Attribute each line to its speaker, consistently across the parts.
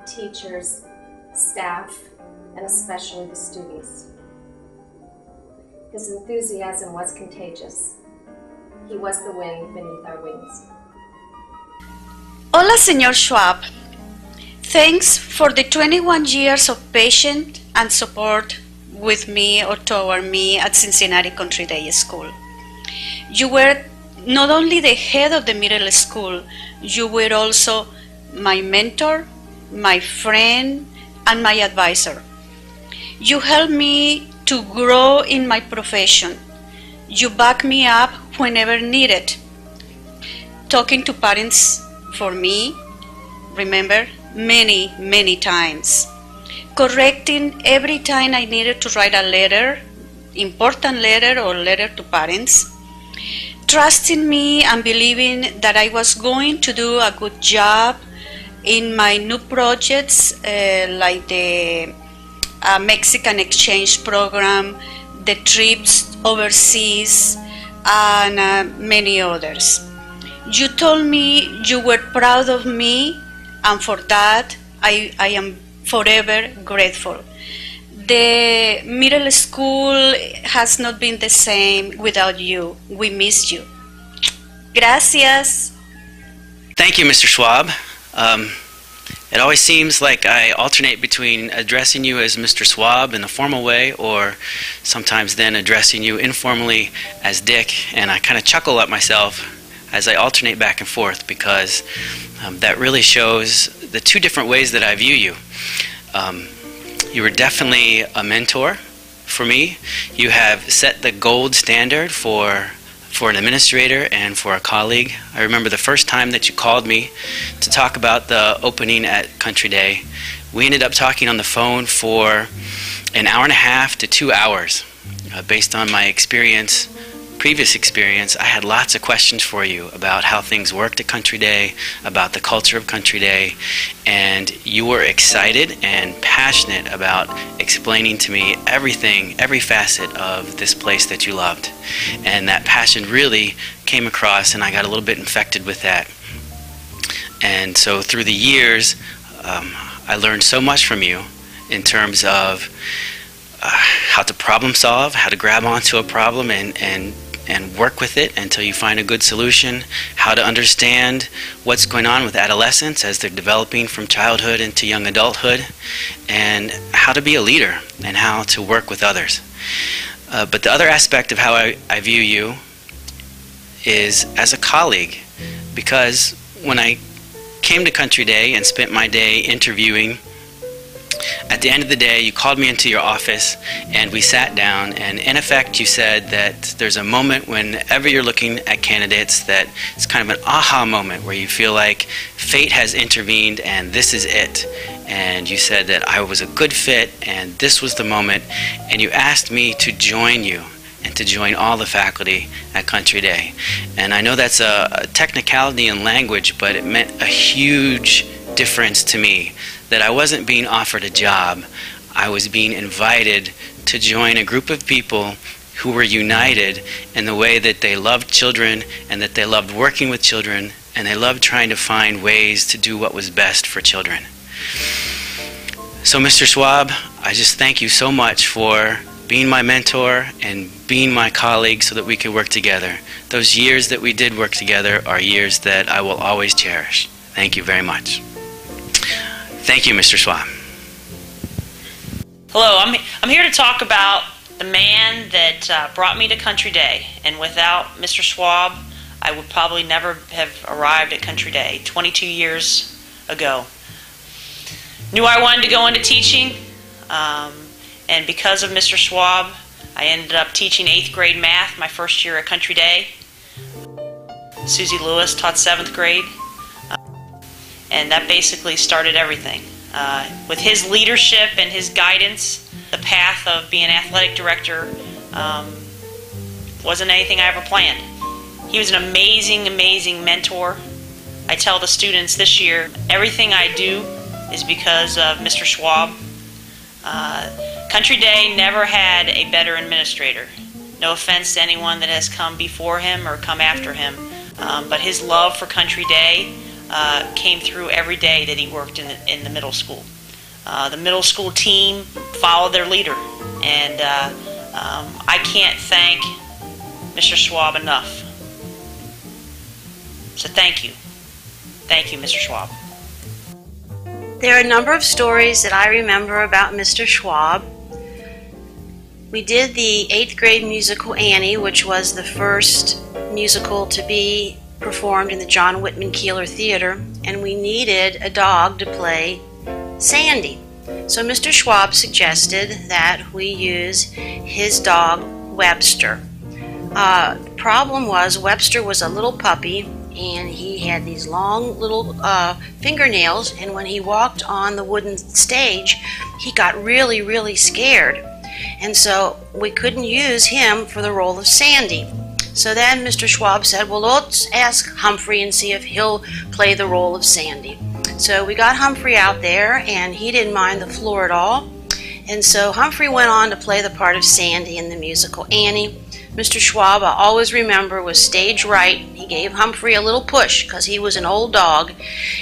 Speaker 1: teachers, staff, and especially the students. His enthusiasm was contagious. He was the wind beneath our wings.
Speaker 2: Hola, Señor Schwab. Thanks for the 21 years of patience and support with me or toward me at Cincinnati Country Day School. You were not only the head of the middle school, you were also my mentor, my friend, and my advisor. You helped me to grow in my profession. You backed me up whenever needed. Talking to parents for me, remember, many times. Correcting every time I needed to write a letter, important letter or letter to parents. Trusting me and believing that I was going to do a good job in my new projects like the Mexican exchange program, the trips overseas, and many others. You told me you were proud of me, and for that I am forever grateful. The middle school has not been the same without you. We miss you. Gracias.
Speaker 3: Thank you, Mr. Schwab. It always seems like I alternate between addressing you as Mr. Schwab in a formal way or sometimes then addressing you informally as Dick, and I kind of chuckle at myself as I alternate back and forth because that really shows the two different ways that I view you. You were definitely a mentor for me. You have set the gold standard for an administrator and for a colleague. I remember the first time that you called me to talk about the opening at Country Day. We ended up talking on the phone for an hour and a half to 2 hours. Based on my previous experience, I had lots of questions for you about how things worked at Country Day, about the culture of Country Day, and you were excited and passionate about explaining to me everything, every facet of this place that you loved. And that passion really came across, and I got a little bit infected with that. And so through the years, I learned so much from you in terms of how to problem solve, how to grab onto a problem and work with it until you find a good solution, how to understand what's going on with adolescents as they're developing from childhood into young adulthood, and how to be a leader and how to work with others. But the other aspect of how I view you is as a colleague, because when I came to Country Day and spent my day interviewing, at the end of the day, you called me into your office and we sat down, and in effect you said that there's a moment whenever you're looking at candidates that it's kind of an aha moment where you feel like fate has intervened and this is it. And you said that I was a good fit and this was the moment, and you asked me to join you and to join all the faculty at Country Day. And I know that's a technicality in language, but it meant a huge difference to me that I wasn't being offered a job. I was being invited to join a group of people who were united in the way that they loved children and that they loved working with children, and they loved trying to find ways to do what was best for children. So Mr. Schwab, I just thank you so much for being my mentor and being my colleague so that we could work together. Those years that we did work together are years that I will always cherish. Thank you very much. Thank you, Mr. Schwab.
Speaker 4: Hello, I'm here to talk about the man that brought me to Country Day. And without Mr. Schwab, I would probably never have arrived at Country Day 22 years ago. Knew I wanted to go into teaching, and because of Mr. Schwab, I ended up teaching 8th grade math my first year at Country Day. Susie Lewis taught 7th grade. And that basically started everything. With his leadership and his guidance, the path of being athletic director wasn't anything I ever planned. He was an amazing mentor. I tell the students this year, everything I do is because of Mr. Schwab. Country Day never had a better administrator. No offense to anyone that has come before him or come after him, but his love for Country Day came through every day that he worked in the middle school. The middle school team followed their leader, and I can't thank Mr. Schwab enough. So thank you. Thank you, Mr. Schwab.
Speaker 5: There are a number of stories that I remember about Mr. Schwab. We did the 8th grade musical Annie, which was the first musical to be performed in the John Whitman Keeler Theater, and we needed a dog to play Sandy. So Mr. Schwab suggested that we use his dog Webster. The problem was Webster was a little puppy, and he had these long little fingernails, and when he walked on the wooden stage, he got really, really scared. And so we couldn't use him for the role of Sandy. So then Mr. Schwab said, well, let's ask Humphrey and see if he'll play the role of Sandy. So we got Humphrey out there, and he didn't mind the floor at all. And so Humphrey went on to play the part of Sandy in the musical Annie. Mr. Schwab, I always remember, was stage right. He gave Humphrey a little push because he was an old dog.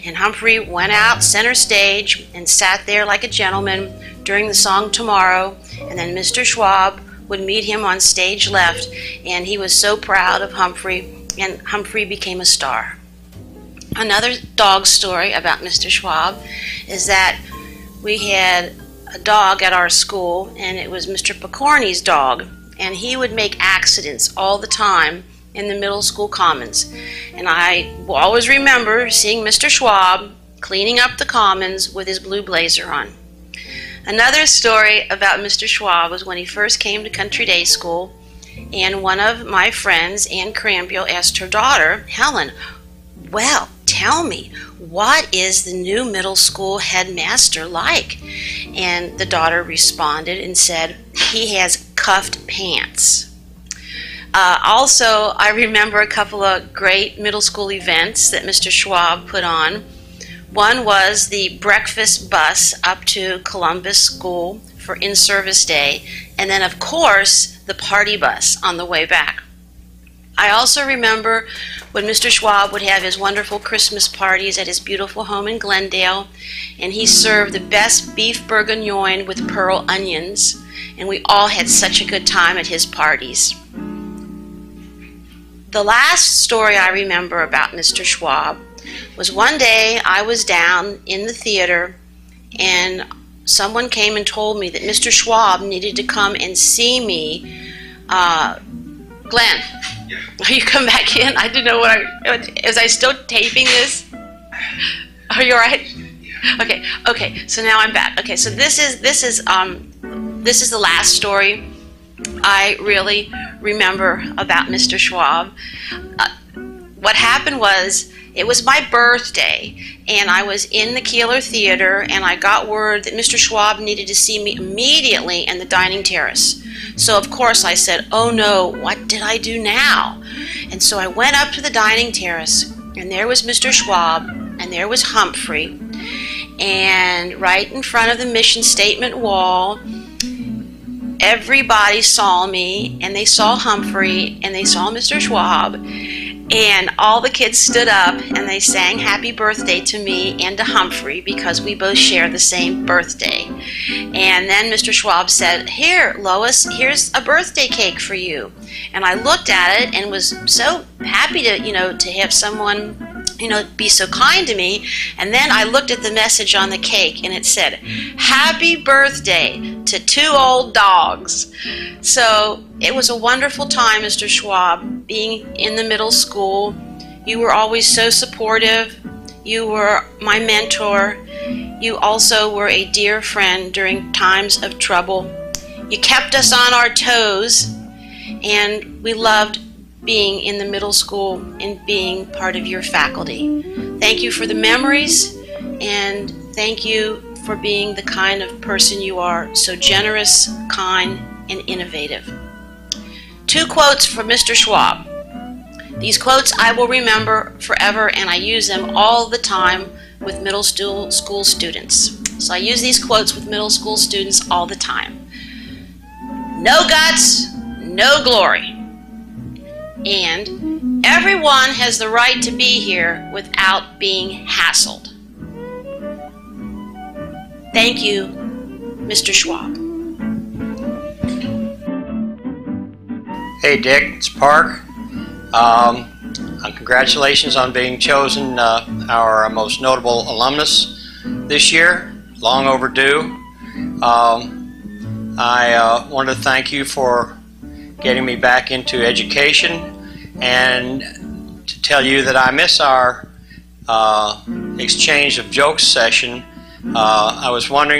Speaker 5: And Humphrey went out center stage and sat there like a gentleman during the song Tomorrow. And then Mr. Schwab would meet him on stage left. And he was so proud of Humphrey, and Humphrey became a star. Another dog story about Mr. Schwab is that we had a dog at our school, and it was Mr. Picorni's dog. And he would make accidents all the time in the middle school commons. And I will always remember seeing Mr. Schwab cleaning up the commons with his blue blazer on. Another story about Mr. Schwab was when he first came to Country Day School, and one of my friends, Ann Crambiel, asked her daughter, Helen, well, tell me, what is the new middle school headmaster like? And the daughter responded and said, he has cuffed pants. Also, I remember a couple of great middle school events that Mr. Schwab put on. One was the breakfast bus up to Columbus School for in-service day, and then of course the party bus on the way back. I also remember when Mr. Schwab would have his wonderful Christmas parties at his beautiful home in Glendale, and he served the best beef bourguignon with pearl onions, and we all had such a good time at his parties. The last story I remember about Mr. Schwab was one day I was down in the theater, and someone came and told me that Mr. Schwab needed to come and see me. Glenn, are you come back in? I didn't know was I still taping this? Are you all right? Okay. So now I'm back. Okay, so this is the last story I really remember about Mr. Schwab. What happened was, it was my birthday, and I was in the Keeler Theater, and I got word that Mr. Schwab needed to see me immediately in the dining terrace. So of course I said, oh no, what did I do now? And so I went up to the dining terrace, and there was Mr. Schwab, and there was Humphrey, and right in front of the mission statement wall, everybody saw me, and they saw Humphrey, and they saw Mr. Schwab, and all the kids stood up and they sang happy birthday to me and to Humphrey because we both share the same birthday. And then Mr. Schwab said, here, Lois, here's a birthday cake for you. And I looked at it and was so happy to have someone be so kind to me. And then I looked at the message on the cake, and it said, happy birthday to 2 old dogs. So it was a wonderful time, Mr. Schwab, being in the middle school. You were always so supportive. You were my mentor. You also were a dear friend during times of trouble. You kept us on our toes, and we loved being in the middle school and being part of your faculty. Thank you for the memories, and thank you for being the kind of person you are, so generous, kind, and innovative. 2 quotes from Mr. Schwab. These quotes I will remember forever, and I use them all the time with middle school students. So I use these quotes with middle school students all the time. No guts, no glory. And Everyone has the right to be here without being hassled. Thank you, Mr. Schwab.
Speaker 6: Hey Dick, it's Park. Congratulations on being chosen our most notable alumnus this year. Long overdue. I want to thank you for getting me back into education, and to tell you that I miss our exchange of jokes session. I was wondering